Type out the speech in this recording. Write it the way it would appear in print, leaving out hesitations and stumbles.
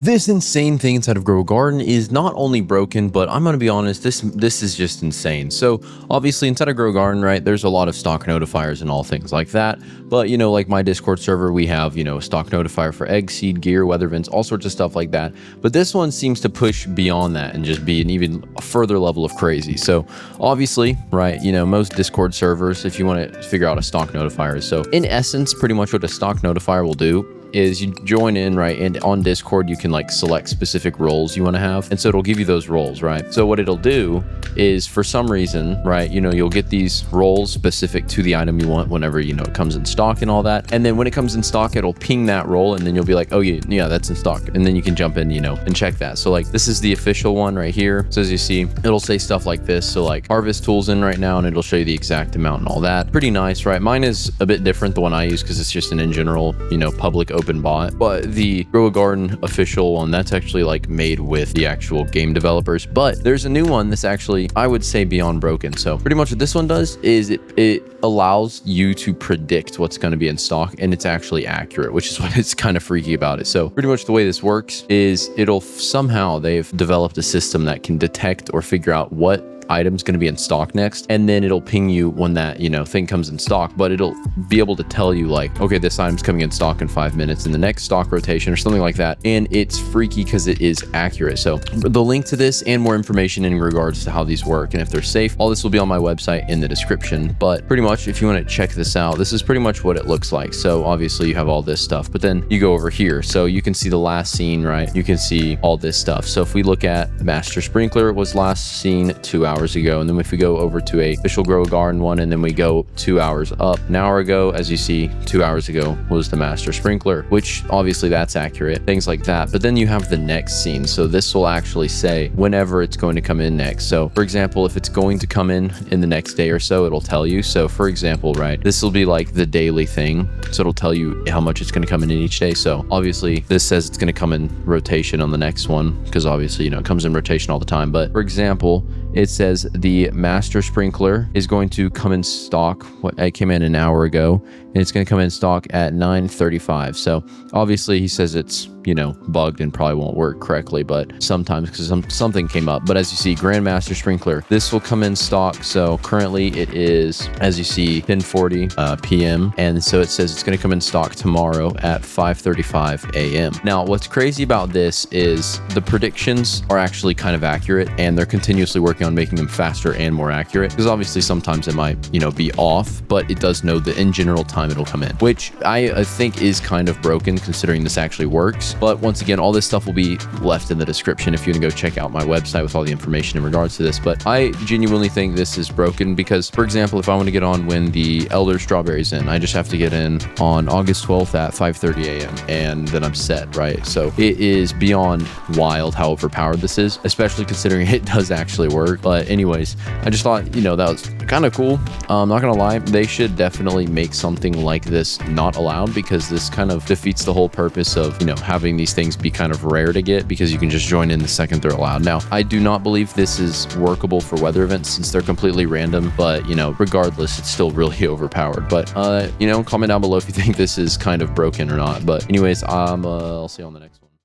This insane thing inside of Grow a Garden is not only broken, but I'm going to be honest, this is just insane. So obviously inside of Grow a Garden, right, there's a lot of stock notifiers and all things like that. But, you know, like my Discord server, we have, you know, a stock notifier for egg, seed, gear, weather events, all sorts of stuff like that. But this one seems to push beyond that and just be an even further level of crazy. So obviously, right, you know, most Discord servers, if you want to figure out a stock notifier. So in essence, pretty much what a stock notifier will do is you join in, right, and on Discord you can like select specific roles you want to have, and so it'll give you those roles, right? So what it'll do is, for some reason, right, you know, you'll get these roles specific to the item you want whenever, you know, it comes in stock and all that, and then when it comes in stock it'll ping that role, and then you'll be like, oh yeah, that's in stock, and then you can jump in, you know, and check that. So like this is the official one right here. So as you see, it'll say stuff like this. So like harvest tools in right now, and it'll show you the exact amount and all that. Pretty nice, right? Mine is a bit different, the one I use, because it's just an in general, you know, public open bot. But the Grow a Garden official one, that's actually like made with the actual game developers. But there's a new one that's actually, I would say, beyond broken. So pretty much what this one does is it allows you to predict what's going to be in stock, and it's actually accurate, which is what it's kind of freaky about it. So pretty much the way this works is somehow they've developed a system that can detect or figure out what item's going to be in stock next, and then it'll ping you when that, you know, thing comes in stock. But it'll be able to tell you like, okay, this item's coming in stock in 5 minutes in the next stock rotation or something like that. And it's freaky because it is accurate. So the link to this and more information in regards to how these work and if they're safe, all this will be on my website in the description. But pretty much if you want to check this out, this is pretty much what it looks like. So obviously you have all this stuff, but then you go over here, so you can see the last scene, right? You can see all this stuff. So if we look at Master Sprinkler, it was last seen 2 hours ago, and then if we go over to a official Grow a Garden one, and then we go 2 hours up, an hour ago, as you see, 2 hours ago was the Master Sprinkler, which obviously that's accurate, things like that. But then you have the next scene, so this will actually say whenever it's going to come in next. So for example, if it's going to come in the next day or so, it'll tell you. So for example, right, this will be like the daily thing, so it'll tell you how much it's going to come in each day. So obviously this says it's going to come in rotation on the next one, because obviously, you know, it comes in rotation all the time. But for example, it says the Master Sprinkler is going to come in stock. It came in an hour ago, and it's going to come in stock at 9:35. So obviously he says it's, you know, bugged and probably won't work correctly, but sometimes because something came up. But as you see, Grandmaster Sprinkler, this will come in stock. So currently it is, as you see, 10:40 p.m. And so it says it's going to come in stock tomorrow at 5:35 a.m. Now, what's crazy about this is the predictions are actually kind of accurate, and they're continuously working on making them faster and more accurate, because obviously sometimes it might, you know, be off, but it does know the in general time it'll come in, which I think is kind of broken considering this actually works. But once again, all this stuff will be left in the description if you want to go check out my website with all the information in regards to this. But I genuinely think this is broken because, for example, if I want to get on when the Elder Strawberry's in, I just have to get in on August 12th at 5:30 a.m. and then I'm set, right? So it is beyond wild how overpowered this is, especially considering it does actually work. But anyways, I just thought, you know, that was kind of cool. I'm not gonna lie, they should definitely make something like this not allowed, because this kind of defeats the whole purpose of, you know, having these things be kind of rare to get, because you can just join in the second they're allowed. Now, I do not believe this is workable for weather events since they're completely random, but, you know, regardless, it's still really overpowered. But, you know, comment down below if you think this is kind of broken or not. But anyways, I'll see you on the next one.